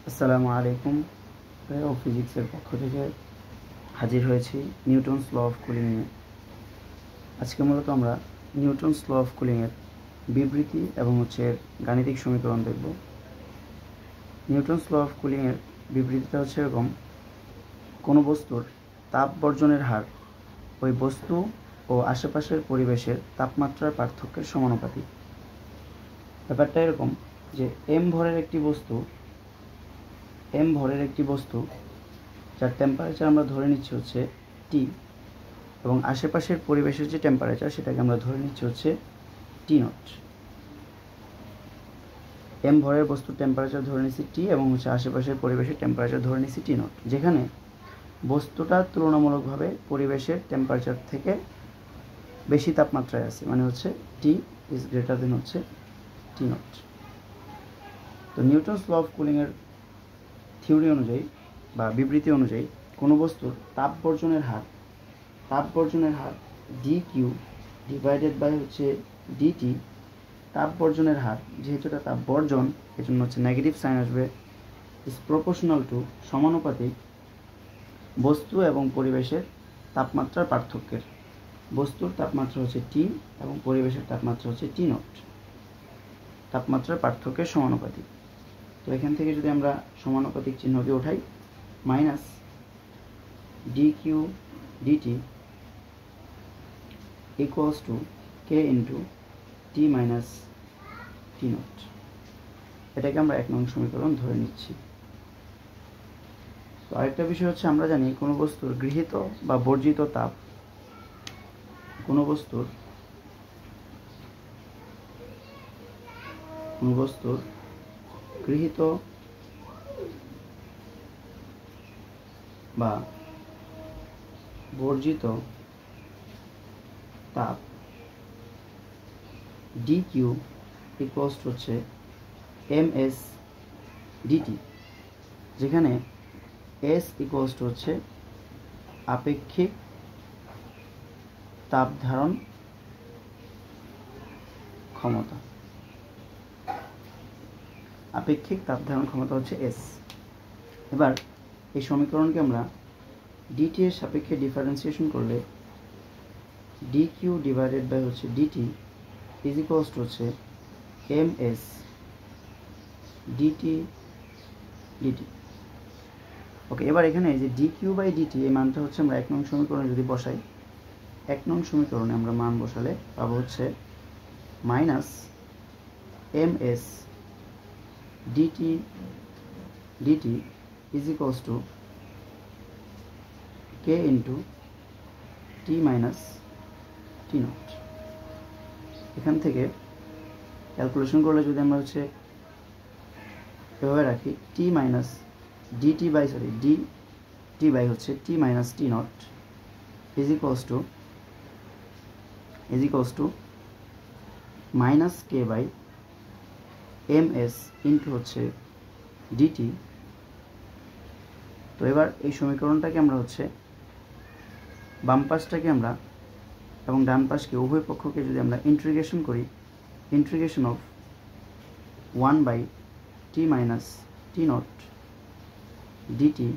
আসসালামু আলাইকুম। ও ফিজিক্সের পক্ষ থেকে হাজির হয়েছি নিউটনস ল অফ কুলিং নিয়ে। আজকে মূলত আমরা নিউটনস ল অফ কুলিংয়ের বিবৃতি এবং এর গাণিতিক সমীকরণ দেখব। নিউটনস ল অফ কুলিংয়ের বিবৃতিটা হচ্ছে এরকম: কোনো বস্তুর তাপ বর্জনের হার ওই বস্তু ও আশেপাশের পরিবেশের তাপমাত্রার পার্থক্যের সমানুপাতিক। ব্যাপারটা এরকম যে এম ভরের একটি বস্তু যার টেম্পারেচার আমরা ধরে নিচ্ছি হচ্ছে টি, এবং আশেপাশের পরিবেশের যে টেম্পারেচার সেটাকে আমরা ধরে নিচ্ছি হচ্ছে টি নট। এম ভরের বস্তুর টেম্পারেচার ধরে নিচ্ছি টি এবং আশেপাশের পরিবেশের টেম্পারেচার ধরে নিচ্ছি টি নট, যেখানে বস্তুটা তুলনামূলকভাবে পরিবেশের টেম্পারেচার থেকে বেশি তাপমাত্রায় আছে, মানে হচ্ছে টি ইজ গ্রেটার দেন হচ্ছে টি নট। তো নিউটনস ল অফ কুলিংয়ের থিওরি অনুযায়ী বা বিবৃতি অনুযায়ী কোনো বস্তুর তাপ বর্জনের হার ডি কিউ ডিভাইডেড বাই হচ্ছে ডিটি। তাপ বর্জনের হার, যেহেতু এটা তাপ বর্জন, এজন্য হচ্ছে নেগেটিভ সাইন আসবে, ইজ প্রপোর্শনাল টু, সমানুপাতিক বস্তু এবং পরিবেশের তাপমাত্রার পার্থক্যের। বস্তুর তাপমাত্রা হচ্ছে টি এবং পরিবেশের তাপমাত্রা হচ্ছে টি নট, তাপমাত্রার পার্থক্যের সমানুপাতিক। তো এখান থেকে যদি আমরা সমানুপাতিক চিহ্নকে উঠাই, minus d q dt equals to k into t minus t not. এটাকে আমরা 1 নং সমীকরণ ধরে নিচ্ছি। তো আরেকটা বিষয় হচ্ছে, আমরা জানি কোনো বস্তুর গৃহীত বা বর্জিত তাপ, কোনো বস্তুর গৃহীত বা বর্জিত তাপ ডি কিউ ইকুয়ালস টু হচ্ছে এম এস ডিটি, যেখানে এস ইকুয়ালস টু হচ্ছে আপেক্ষিক তাপ ধারণ ক্ষমতা। আপেক্ষিক তাপ ধারণ ক্ষমতা হচ্ছে এস। এবার এই সমীকরণকে আমরা ডিটি এর সাপেক্ষে ডিফারেন্সিয়েশন করলে ডি কিউ ডিভাইডেড বাই হচ্ছে ডিটি ইজ ইকুয়ালস টু হচ্ছে এম এস ডিটি ডিটি। ওকে, এবার এখানে যে ডি কিউ বাই ডিটি এই মানটা হচ্ছে আমরা 1 নং সমীকরণে যদি বসাই, 1 নং সমীকরণে আমরা মান বসালে পাবো হচ্ছে minus m s d t d t is equals to k into t minus t nought. এখান থেকে ক্যালকুলেশন করলে যদি আমরা হচ্ছে এভাবে রাখি, t minus d t by d t by হচ্ছে t minus t nought is equals to minus k by m s into হচ্ছে ডিটি। তো এবার এই সমীকরণটাকে আমরা হচ্ছে বাম পাশটাকে আমরা এবং ডান পাশকে উভয় পক্ষকে যদি আমরা ইন্টিগ্রেশন করি, integration of 1 by t minus t not dt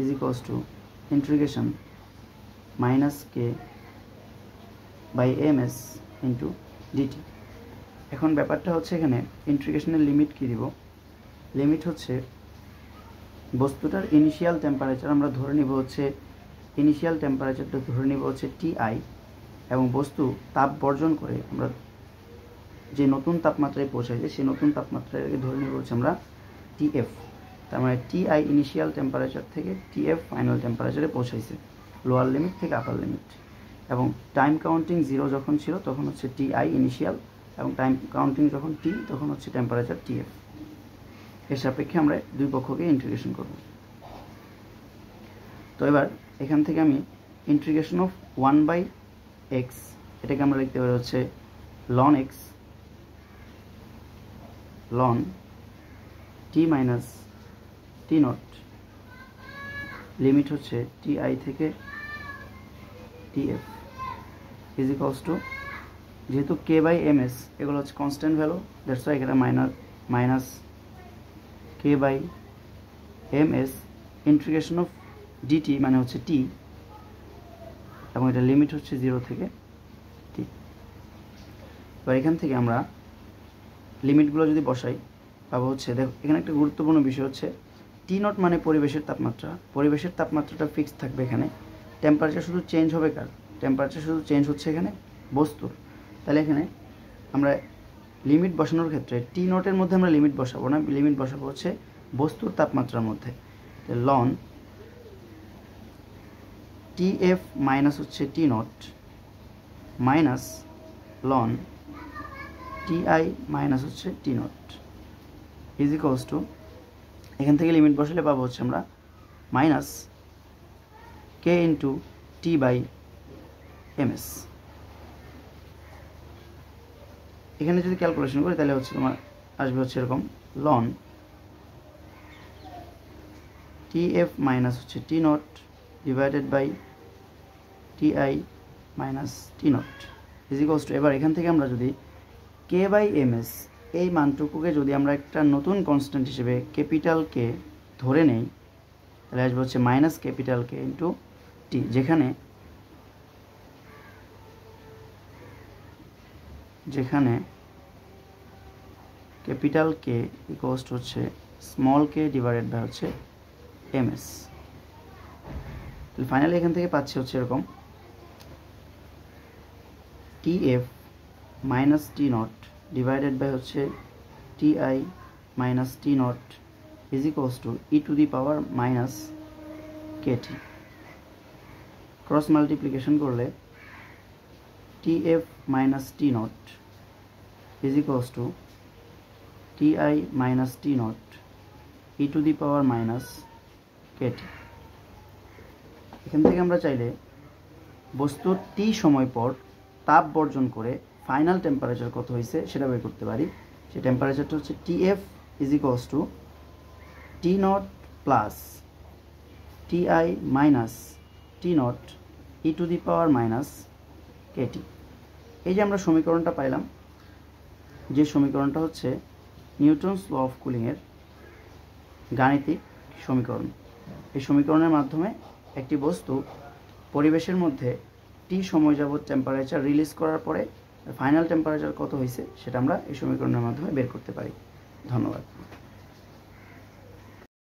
is equals to integration minus k by m s into dt. এখন ব্যাপারটা হচ্ছে, এখানে ইন্টিগ্রেশনের লিমিট কী দিব? লিমিট হচ্ছে বস্তুটার ইনিশিয়াল টেম্পারেচার আমরা ধরে নিব হচ্ছে, ইনিশিয়াল টেম্পারেচারটা ধরে নিব হচ্ছে টিআই, এবং বস্তু তাপ বর্জন করে আমরা যে নতুন তাপমাত্রায় পৌঁছাইছে সেই নতুন তাপমাত্রাকে ধরে নিব হচ্ছে আমরা টিএফ। তার মানে টিআই ইনিশিয়াল টেম্পারেচার থেকে টিএফ ফাইনাল টেম্পারেচারে পৌঁছাইছে, লোয়ার লিমিট থেকে আপার লিমিট। এবং টাইম কাউন্টিং 0 যখন ছিল তখন হচ্ছে টিআই ইনিশিয়াল, এবং টাইম কাউন্টিং যখন টি তখন হচ্ছে টেম্পারেচার টিএফ। এর সাপেক্ষে আমরা দুই পক্ষকে ইন্টিগ্রেশন করব। তো এবার এখান থেকে আমি ইন্টিগ্রেশন অফ 1 বাই এক্স, এটাকে আমরা লিখতে পারি হচ্ছে ln x ln t minus t not, limit হচ্ছে টিআই থেকে টিএফ ইজ ইকুয়ালস টু, যেহেতু কে বাই এম এস এগুলো হচ্ছে কনস্ট্যান্ট ভ্যালু, দ্যাটস ওয়াই এখানে minus k by ms integration of dt মানে হচ্ছে টি, এবং এটা লিমিট হচ্ছে 0 থেকে টি। এবার এখান থেকে আমরা লিমিটগুলো যদি বসাই পাবো হচ্ছে, দেখো এখানে একটা গুরুত্বপূর্ণ বিষয় হচ্ছে টি নট মানে পরিবেশের তাপমাত্রা। পরিবেশের তাপমাত্রাটা ফিক্সড থাকবে এখানে, টেম্পারেচার শুধু চেঞ্জ হবে কার? টেম্পারেচার শুধু চেঞ্জ হচ্ছে এখানে বস্তুর। তাহলে এখানে আমরা লিমিট বসানোর ক্ষেত্রে টি নটের মধ্যে আমরা লিমিট বসাবো না, লিমিট বসাবো হচ্ছে বস্তুর তাপমাত্রার মধ্যে। লন টি এফ মাইনাস হচ্ছে t nought minus ln t i minus হচ্ছে t nought is equals to, এখান থেকে লিমিট বসালে পাবো হচ্ছে আমরা minus k into t by m s. এখানে যদি ক্যালকুলেশন করি তাহলে হচ্ছে তোমার আসবে হচ্ছে এরকম, লন টি এফ মাইনাস হচ্ছে t nought divided by t i minus t nought is equals to, এবার এখান থেকে আমরা যদি কে বাই এম এস এই মানটুকুকে যদি আমরা একটা নতুন কনস্ট্যান্ট হিসেবে ক্যাপিটাল কে ধরে নেই তাহলে আসবে হচ্ছে minus capital k into t, যেখানে ক্যাপিটাল কে ইকুয়ালস টু হচ্ছে স্মল কে ডিভাইডেড বাই হচ্ছে এম এস। ফাইনালি এখান থেকে পাচ্ছি হচ্ছে এরকম, t f minus t nought divided by হচ্ছে t i minus t nought is equals to e to the power minus k t. Cross multiplication করলে t f minus t nought is equals to t i minus t nought e to the power minus k টি। এখান থেকে আমরা চাইলে বস্তুর টি সময় পর তাপ বর্জন করে ফাইনাল টেম্পারেচার কত হয়েছে সেটা বের করতে পারি। সেই টেম্পারেচারটা হচ্ছে t f is equals to t nought plus t i minus t nought e to the power minus k t. এই যে আমরা সমীকরণটা পাইলাম, যে সমীকরণটা হচ্ছে নিউটনস ল অফ কুলিংয়ের গাণিতিক সমীকরণ। এই সমীকরণের মাধ্যমে একটি বস্তু পরিবেশের মধ্যে টি সময় যাবত টেম্পারেচার রিলিজ করার পরে ফাইনাল টেম্পারেচার কত হয়েছে সেটা আমরা এই সমীকরণের মাধ্যমে বের করতে পারি। ধন্যবাদ।